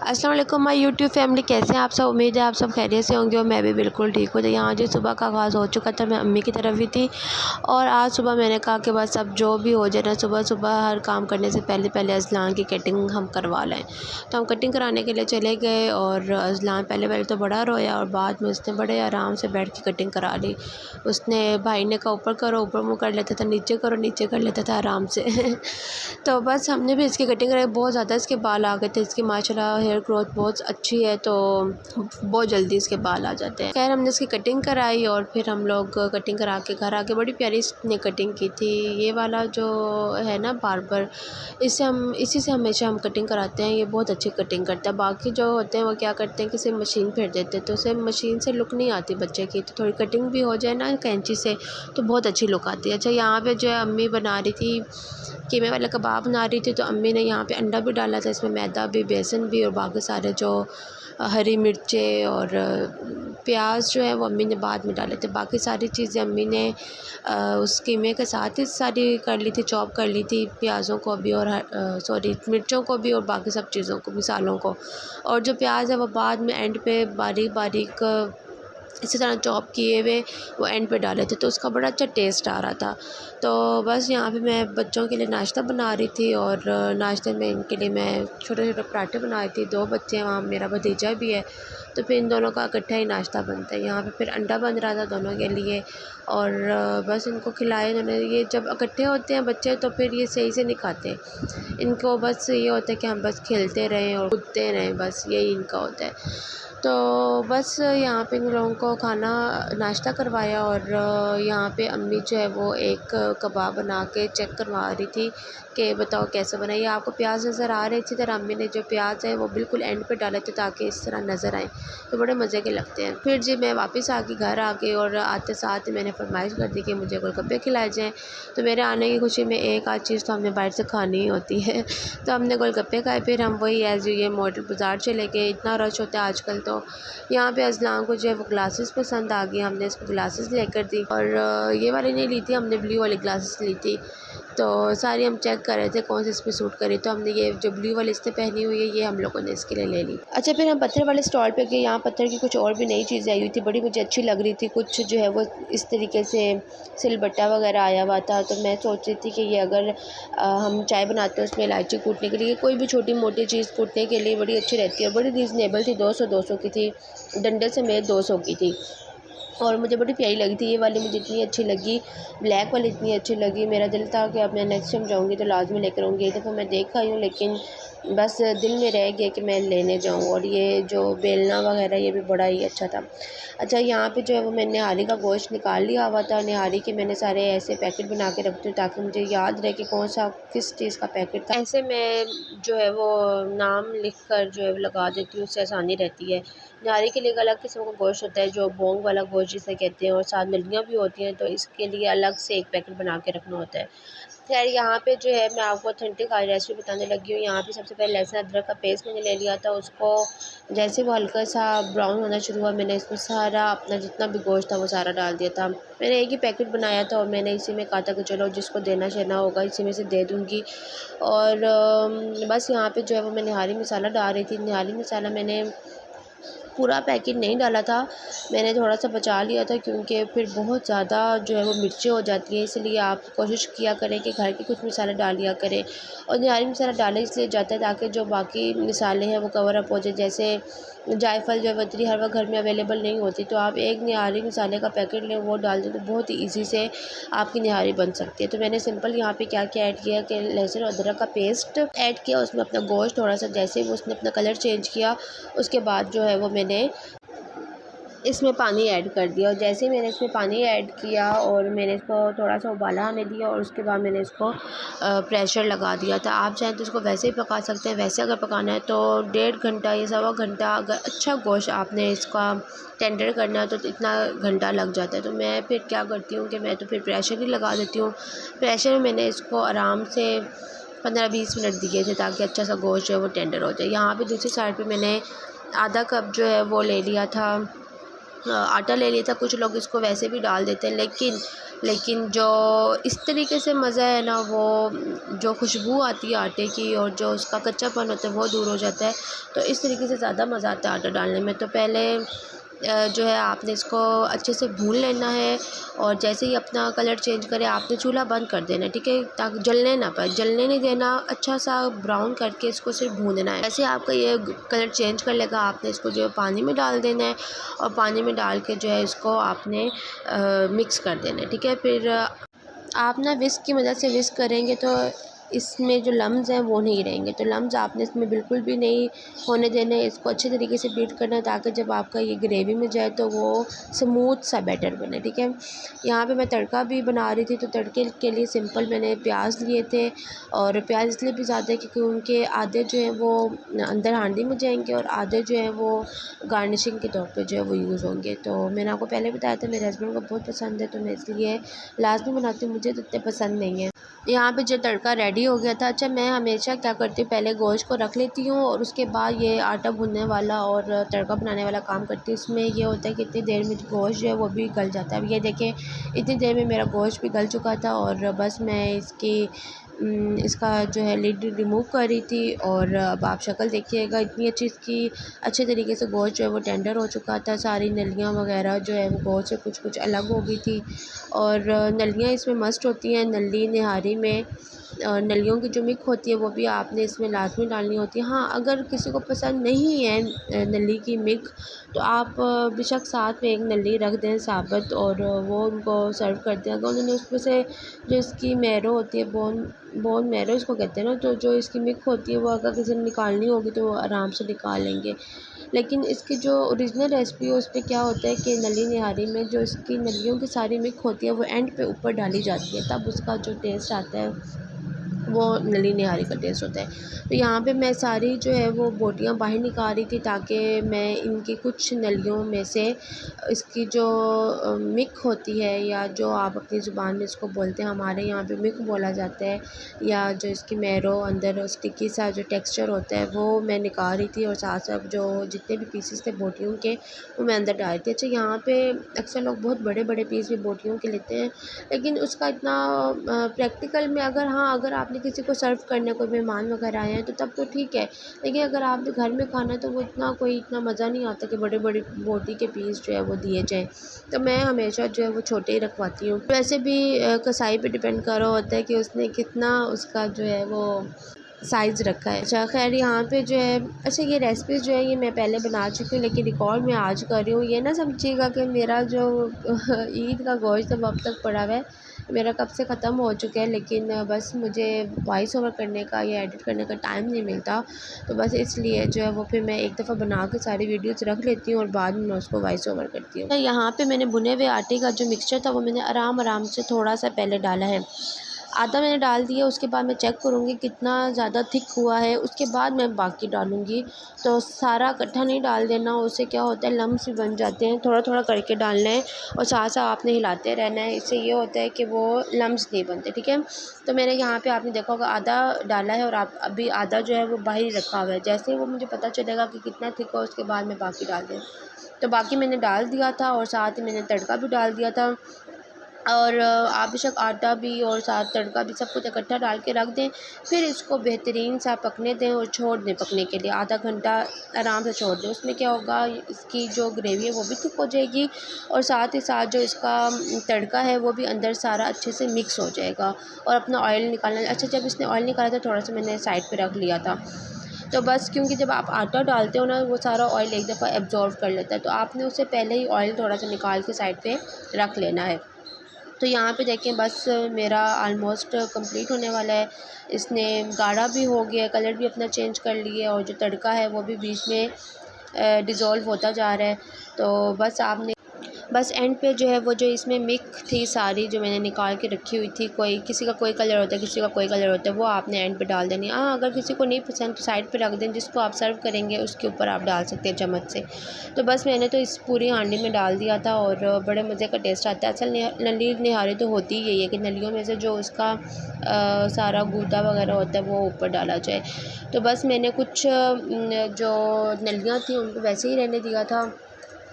अस्सलाम वालेकुम my YouTube family, कैसे हैं आप सब। उम्मीद है आप सब खैरियत से होंगे और मैं भी बिल्कुल ठीक हूँ। तो यहाँ जो सुबह का आगाज़ हो चुका था, मैं अम्मी की तरफ ही थी और आज सुबह मैंने कहा कि बस अब जो भी हो जाए ना, सुबह सुबह हर काम करने से पहले पहले अज़लान की कटिंग हम करवा लें। तो हम कटिंग कराने के लिए चले गए और अज़लान पहले पहले तो बड़ा रोया और बाद में उसने बड़े आराम से बैठ के कटिंग करा ली। उसने भाई ने कहा ऊपर करो, ऊपर मुँह कर लेता था, नीचे करो, नीचे कर लेता था आराम से तो बस हमने भी इसकी कटिंग कराई। बहुत ज़्यादा इसके बाल आ गए थे। इसकी माशाल्लाह हेयर ग्रोथ बहुत अच्छी है, तो बहुत जल्दी इसके बाल आ जाते हैं। खैर हमने इसकी कटिंग कराई और फिर हम लोग कटिंग करा के घर आके बड़ी प्यारी इसने कटिंग की थी। ये वाला जो है ना बार्बर, इसी से हमेशा हम कटिंग कराते हैं। ये बहुत अच्छी कटिंग करता है। बाकी जो होते हैं वो क्या करते हैं कि सिर्फ मशीन फेर देते हैं, तो सिर्फ मशीन से लुक नहीं आती बच्चे की। तो थोड़ी कटिंग भी हो जाए ना कैंची से तो बहुत अच्छी लुक आती है। अच्छा, यहाँ पे जो है अम्मी बना रही थी कीमे वाला कबाब बना रही थी, तो अम्मी ने यहाँ पे अंडा भी डाला था, इसमें मैदा भी, बेसन भी और बाकी सारे जो हरी मिर्चें और प्याज जो है वो अम्मी ने बाद में डाले थे। बाकी सारी चीज़ें अम्मी ने उस कीमे के साथ ही सारी कर ली थी, चॉप कर ली थी, प्याज़ों को भी और मिर्चों को भी और बाकी सब चीज़ों को, मसालों को। और जो प्याज है वो बाद में एंड पे बारीक बारीक इसी तरह चॉप किए हुए वो एंड पे डाले थे, तो उसका बड़ा अच्छा टेस्ट आ रहा था। तो बस यहाँ पे मैं बच्चों के लिए नाश्ता बना रही थी और नाश्ते में इनके लिए मैं छोटे छोटे पराठे बना रही थी। 2 बच्चे हैं, वहाँ मेरा भतीजा भी है, तो फिर इन दोनों का इकट्ठा ही नाश्ता बनता है। यहाँ पे फिर अंडा बन रहा था दोनों के लिए और बस इनको खिलाए इन्होंने। ये जब इकट्ठे होते हैं बच्चे तो फिर ये सही से नहीं खाते। इनको बस ये होता है कि हम बस खेलते रहें और कूदते रहें, बस यही इनका होता है। तो बस यहाँ पे इन लोगों को खाना नाश्ता करवाया और यहाँ पे अम्मी जो है वो एक कबाब बना के चेक करवा रही थी कि बताओ कैसे बना। ये आपको प्याज नज़र आ रहे थे, तरह अम्मी ने जो प्याज है वो बिल्कुल एंड पे डाले थे ताकि इस तरह नज़र आए, तो बड़े मज़े के लगते हैं। फिर जी मैं वापस आ गई घर आ गई और आते साथ ही मैंने फरमाइश कर दी कि मुझे गोलगप्पे खिलाए जाएँ। तो मेरे आने की खुशी में एक आध चीज़ तो हमने बाहर से खानी ही होती है तो हमने गोलगप्पे खाए। फिर हम वही एज़ ये मॉडल बाज़ार चले गए। इतना रश होता है आजकल, तो यहाँ पे अज़लान को जो है वो ग्लासेस पसंद आ गई। हमने इसको ग्लासेस लेकर दी और ये वाली नहीं ली थी, हमने ब्लू वाली ग्लासेस ली थी। तो सारी हम चेक कर रहे थे कौन सी इस पर सूट करी, तो हमने ये जो ब्लू वाली इसने पहनी हुई है ये हम लोगों ने इसके लिए ले ली। अच्छा, फिर हम पत्थर वाले स्टॉल पे गए। यहाँ पत्थर की कुछ और भी नई चीज़ें आई हुई थी, बड़ी मुझे अच्छी लग रही थी। कुछ जो है वो इस तरीके से सिलबट्टा वगैरह आया हुआ था, तो मैं सोच रही थी कि ये अगर हम चाय बनाते हैं उसमें इलायची कूटने के लिए, कोई भी छोटी मोटी चीज़ कूटने के लिए बड़ी अच्छी रहती है और बड़ी रीज़नेबल थी। 200 की थी, डंडे समेत 200 की थी और मुझे बड़ी प्यारी लगी थी। ये वाली मुझे इतनी अच्छी लगी, ब्लैक वाली इतनी अच्छी लगी। मेरा दिल था कि अब मैं नेक्स्ट टाइम जाऊँगी तो लाजमी लेकर आऊँगी। एक दफ़ा मैं देख आई हूँ लेकिन बस दिल में रह गया कि मैं लेने जाऊँ। और ये जो बेलना वगैरह ये भी बड़ा ही अच्छा था। अच्छा, यहाँ पे जो है वो मैंने निहारी का गोश्त निकाल लिया हुआ था। निहारी के मैंने सारे ऐसे पैकेट बना के रखती हूँ ताकि मुझे याद रहे कि कौन सा किस चीज़ का पैकेट था। ऐसे मैं जो है वो नाम लिख कर जो है वो लगा देती हूँ, उससे आसानी रहती है। निहारी के लिए एक अलग किस्म का गोश्त होता है जो बोंग वाला गोश्त जिसे कहते हैं, और साथ मिर्गियाँ भी होती हैं, तो इसके लिए अलग से एक पैकेट बना के रखना होता है। खैर यहाँ पे जो है मैं आपको ऑथेंटिक आज रेसिपी बताने लगी हूँ। यहाँ पे सबसे पहले लहसुन अदरक का पेस्ट मैंने ले लिया था। उसको जैसे वो हल्का सा ब्राउन होना शुरू हुआ, मैंने इसमें सारा अपना जितना भी गोश्त था वो सारा डाल दिया था। मैंने एक ही पैकेट बनाया था और मैंने इसी में कहा था कि चलो जिसको देना शेना होगा इसी में से दे दूँगी। और बस यहाँ पे जो है वो मैं निहारी मसाला डाल रही थी। निहारी मसाला मैंने पूरा पैकेट नहीं डाला था, मैंने थोड़ा सा बचा लिया था क्योंकि फिर बहुत ज़्यादा जो है वो मिर्चें हो जाती हैं। इसलिए आप कोशिश किया करें कि घर के कुछ मसाले डाल लिया करें। और निहारी मसाला डाला इसलिए जाता है ताकि जो बाकी मसाले हैं वो कवर अप हो जाए। जैसे जायफल जावित्री हर वक्त घर में अवेलेबल नहीं होती, तो आप एक निहारी मसाले का पैकेट लें, वो डाल दें तो बहुत ही ईज़ी से आपकी निहारी बन सकती है। तो मैंने सिंपल यहाँ पे क्या क्या ऐड किया कि लहसुन अदरक का पेस्ट ऐड किया, उसमें अपना गोश्त थोड़ा सा जैसे वो उसने अपना कलर चेंज किया, उसके बाद जो है वो मैंने इसमें पानी ऐड कर दिया। और जैसे ही मैंने इसमें पानी ऐड किया और मैंने इसको थोड़ा सा उबाला आने दिया और उसके बाद मैंने इसको प्रेशर लगा दिया था। आप चाहें तो इसको वैसे ही पका सकते हैं। वैसे अगर पकाना है तो 1.5 घंटा या 1.25 घंटा, अगर अच्छा गोश्त आपने इसका टेंडर करना है तो इतना घंटा लग जाता है। तो मैं फिर क्या करती हूँ कि मैं तो फिर प्रेशर ही लगा देती हूँ। प्रेशर में मैंने इसको आराम से 15-20 मिनट दिए थे ताकि अच्छा सा गोश्त जो है वो टेंडर हो जाए। यहाँ पे दूसरी साइड पे मैंने आधा कप जो है वो ले लिया था आटा ले लिया था। कुछ लोग इसको वैसे भी डाल देते हैं, लेकिन लेकिन जो इस तरीके से मज़ा है ना, वो जो खुशबू आती है आटे की और जो उसका कच्चापन होता है वो दूर हो जाता है। तो इस तरीके से ज़्यादा मज़ा आता है आटा डालने में। तो पहले जो है आपने इसको अच्छे से भून लेना है, और जैसे ही अपना कलर चेंज करे आपने चूल्हा बंद कर देना है, ठीक है, ताकि जलने ना पाए, जलने नहीं देना, अच्छा सा ब्राउन करके इसको सिर्फ भूनना है। जैसे आपका ये कलर चेंज कर लेगा, आपने इसको जो है पानी में डाल देना है, और पानी में डाल के जो है इसको आपने मिक्स कर देना है, ठीक है। फिर आप ना विस्क की मदद से विस्क करेंगे तो इसमें जो लम्स हैं वो नहीं रहेंगे। तो लम्स आपने इसमें बिल्कुल भी नहीं होने देने। इसको अच्छे तरीके से बीट करना है, ताकि जब आपका ये ग्रेवी में जाए तो वो स्मूथ सा बैटर बने, ठीक है। यहाँ पे मैं तड़का भी बना रही थी, तो तड़के के लिए सिंपल मैंने प्याज लिए थे, और प्याज इसलिए भी ज़्यादा क्योंकि उनके आधे जो हैं वो अंदर हांडी में जाएंगे और आधे जो हैं वो गार्निशिंग के तौर पे जो है वो यूज़ होंगे। तो मैंने आपको पहले बताया था मेरे हस्बैंड को बहुत पसंद है, तो मैं इसलिए लाजमी बनाती हूँ, मुझे तो इतने पसंद नहीं है। यहाँ पे जो तड़का रेडी हो गया था। अच्छा, मैं हमेशा क्या करती हूँ, पहले गोश्त को रख लेती हूँ और उसके बाद ये आटा भूनने वाला और तड़का बनाने वाला काम करती हूँ। इसमें ये होता है कि इतनी देर में गोश्त जो है वो भी गल जाता है। अब ये देखें, इतनी देर में मेरा गोश्त भी गल चुका था, और बस मैं इसका जो है लिड रिमूव कर रही थी। और अब आप शक्ल देखिएगा, इतनी अच्छी इसकी अच्छे तरीके से गोश्त जो है वो टेंडर हो चुका था। सारी नलियाँ वगैरह जो है वो गोश्त से कुछ कुछ अलग हो गई थी, और नलियाँ इसमें मस्ट होती हैं। नली निहारी में नलियों की जो मिक होती है वो भी आपने इसमें लाजमी डालनी होती है। हाँ, अगर किसी को पसंद नहीं है नली की मिक, तो आप बेशक साथ में एक नली रख दें साबुत, और वो उनको सर्व कर दें। अगर उन्होंने उसमें से जो इसकी मैरो होती है, बोन मैरो इसको कहते हैं ना, तो जो इसकी मिक होती है वो अगर किसी ने निकालनी होगी तो वो आराम से निकाल लेंगे। लेकिन इसकी जो ओरिजिनल रेसिपी है उसमें क्या होता है कि नली निहारी में जो इसकी नलियों की सारी मिक होती है वो एंड पे ऊपर डाली जाती है, तब उसका जो टेस्ट आता है वो नली निहारी का टेस्ट होता है। तो यहाँ पे मैं सारी जो है वो बोटियाँ बाहर निकाल रही थी, ताकि मैं इनकी कुछ नलियों में से इसकी जो मिक होती है, या जो आप अपनी ज़ुबान में इसको बोलते हैं, हमारे यहाँ पे मिक बोला जाता है, या जो इसकी मैरो अंदर स्टिकी सा जो टेक्सचर होता है वो मैं निकाल रही थी, और साथ साथ जो जितने भी पीसेस थे बोटियों के वो मैं अंदर डाल रही थी। अच्छा, यहाँ पे अक्सर लोग बहुत बड़े बड़े पीस भी बोटियों के लेते हैं, लेकिन उसका इतना प्रैक्टिकल में अगर आपने किसी को सर्व करने, कोई मेहमान वगैरह आए हैं तो तब तो ठीक है। लेकिन अगर आपने घर में खाना है तो वो इतना मज़ा नहीं आता कि बड़े बड़े बोटी के पीस जो है वो दिए जाएँ। तो मैं हमेशा जो है वो छोटे ही रखवाती हूँ। वैसे भी कसाई पे डिपेंड कर रहा होता है कि उसने कितना उसका जो है वो साइज़ रखा है। अच्छा, खैर यहाँ पे जो है, अच्छा ये रेसिपीज़ जो है ये मैं पहले बना चुकी हूँ, लेकिन रिकॉर्ड मैं आज कर रही हूँ। ये ना समझिएगा कि मेरा जो ईद का गोश्त अब तक पड़ा हुआ है, मेरा कब से ख़त्म हो चुका है, लेकिन बस मुझे वॉइस ओवर करने का या एडिट करने का टाइम नहीं मिलता। तो बस इसलिए जो है वो फिर मैं एक दफ़ा बना के सारी वीडियोज़ रख लेती हूँ और बाद में मैं उसको वॉइस ओवर करती हूँ। तो यहाँ पे मैंने भुने हुए आटे का जो मिक्सचर था वो मैंने आराम से थोड़ा सा पहले डाला है, आधा मैंने डाल दिया। उसके बाद मैं चेक करूँगी कितना ज़्यादा थिक हुआ है, उसके बाद मैं बाकी डालूँगी। तो सारा इकट्ठा नहीं डाल देना, उससे क्या होता है लम्स भी बन जाते हैं। थोड़ा थोड़ा करके डालना है, और साथ साथ आपने हिलाते रहना है। इससे ये होता है कि वो लम्स नहीं बनते, ठीक है। तो मैंने यहाँ पे आपने देखा होगा आधा डाला है, और आप अभी आधा जो है वो बाहर ही रखा हुआ है। जैसे ही वो मुझे पता चलेगा कि कितना थिक हो, उसके बाद मैं बाकी डाल दें। तो बाकी मैंने डाल दिया था, और साथ ही मैंने तड़का भी डाल दिया था। और आप बेशक आटा भी और साथ तड़का भी सब कुछ इकट्ठा डाल के रख दें। फिर इसको बेहतरीन सा पकने दें और छोड़ दें पकने के लिए, आधा घंटा आराम से छोड़ दें। उसमें क्या होगा, इसकी जो ग्रेवी है वो भी थिक हो जाएगी, और साथ ही साथ जो इसका तड़का है वो भी अंदर सारा अच्छे से मिक्स हो जाएगा। और अपना ऑयल निकालना, अच्छा जब इसने ऑयल निकाला था थोड़ा सा मैंने साइड पर रख लिया था। तो बस क्योंकि जब आप आटा डालते हो ना वो सारा ऑयल एक दफ़ा एब्जॉर्व कर लेता है, तो आपने उससे पहले ही ऑयल थोड़ा सा निकाल के साइड पे रख लेना है। तो यहाँ पे देखें, बस मेरा आलमोस्ट कंप्लीट होने वाला है। इसने गाढ़ा भी हो गया, कलर भी अपना चेंज कर लिया, और जो तड़का है वो भी बीच में डिज़ोल्व होता जा रहा है। तो बस एंड पे जो है वो जो इसमें मिक थी सारी जो मैंने निकाल के रखी हुई थी, कोई किसी का कोई कलर होता है, किसी का कोई कलर होता है, वो आपने एंड पे डाल देनी। हाँ, अगर किसी को नहीं पसंद तो साइड पे रख दें, जिसको आप सर्व करेंगे उसके ऊपर आप डाल सकते हैं चम्मच से। तो बस मैंने तो इस पूरी हांडी में डाल दिया था, और बड़े मज़े का टेस्ट आता है। असल नली निहारी तो होती ही यही है कि नलियों में से जो उसका सारा गूदा वगैरह होता है वो ऊपर डाला जाए। तो बस मैंने कुछ जो नलियाँ थी उनको वैसे ही रहने दिया था,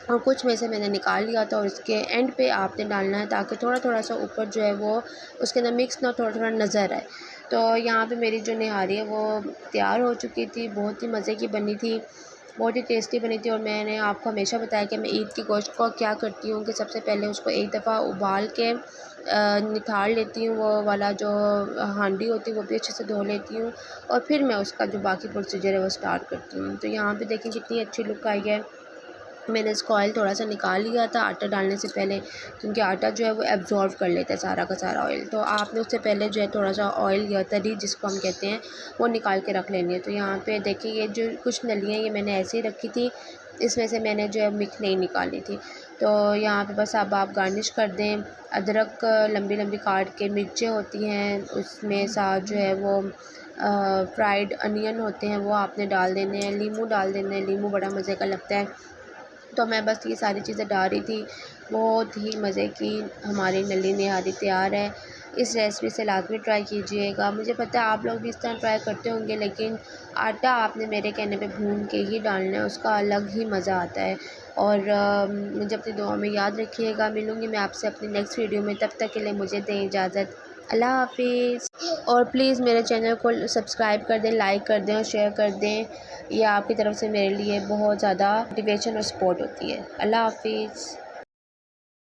और कुछ में से मैंने निकाल लिया था। और इसके एंड पे आपने डालना है ताकि थोड़ा थोड़ा सा ऊपर जो है वो उसके अंदर मिक्स ना थोड़ा थोड़ा नज़र आए। तो यहाँ पे मेरी जो निहारी है वो तैयार हो चुकी थी, बहुत ही मज़े की बनी थी, बहुत ही टेस्टी बनी थी। और मैंने आपको हमेशा बताया कि मैं ईद की गोश्त को क्या करती हूँ कि सबसे पहले उसको एक दफ़ा उबाल के निथाड़ लेती हूँ, वो वाला जो हांडी होती है वो भी अच्छे से धो लेती हूँ, और फिर मैं उसका जो बाकी प्रोसीजर है वो स्टार्ट करती हूँ। तो यहाँ पे देखिए कितनी अच्छी लुक आई है। मैंने इसका ऑयल थोड़ा सा निकाल लिया था आटा डालने से पहले, क्योंकि आटा जो है वो एब्ज़ॉर्व कर लेता है सारा का सारा ऑयल। तो आपने उससे पहले जो है थोड़ा सा ऑयल या तरी जिसको हम कहते हैं वो निकाल के रख लेनी है। तो यहाँ पे देखिए ये जो कुछ नलियाँ ये मैंने ऐसे ही रखी थी, इसमें से मैंने जो है मिक्स नहीं निकाली थी। तो यहाँ पे बस अब आप गार्निश कर दें। अदरक लंबी लंबी काट के, मिर्चें होती हैं उसमें साथ जो है वो फ्राइड अनियन होते हैं वो आपने डाल देने हैं, नींबू डाल देने हैं, नींबू बड़ा मज़े का लगता है। तो मैं बस ये सारी चीज़ें डाल रही थी। बहुत ही मज़े की हमारी नली निहारी तैयार है। इस रेसिपी से लाज़मी ट्राई कीजिएगा। मुझे पता है आप लोग भी इस तरह ट्राई करते होंगे, लेकिन आटा आपने मेरे कहने पे भून के ही डालना है, उसका अलग ही मज़ा आता है। और मुझे अपनी दुआ में याद रखिएगा। मिलूँगी मैं आपसे अपनी नेक्स्ट वीडियो में, तब तक के लिए मुझे दें इजाज़त। अल्लाह हाफ़िज़। और प्लीज़ मेरे चैनल को सब्सक्राइब कर दें, लाइक कर दें और शेयर कर दें। ये आपकी तरफ से मेरे लिए बहुत ज़्यादा मोटिवेशन और सपोर्ट होती है। अल्लाह हाफ़िज़।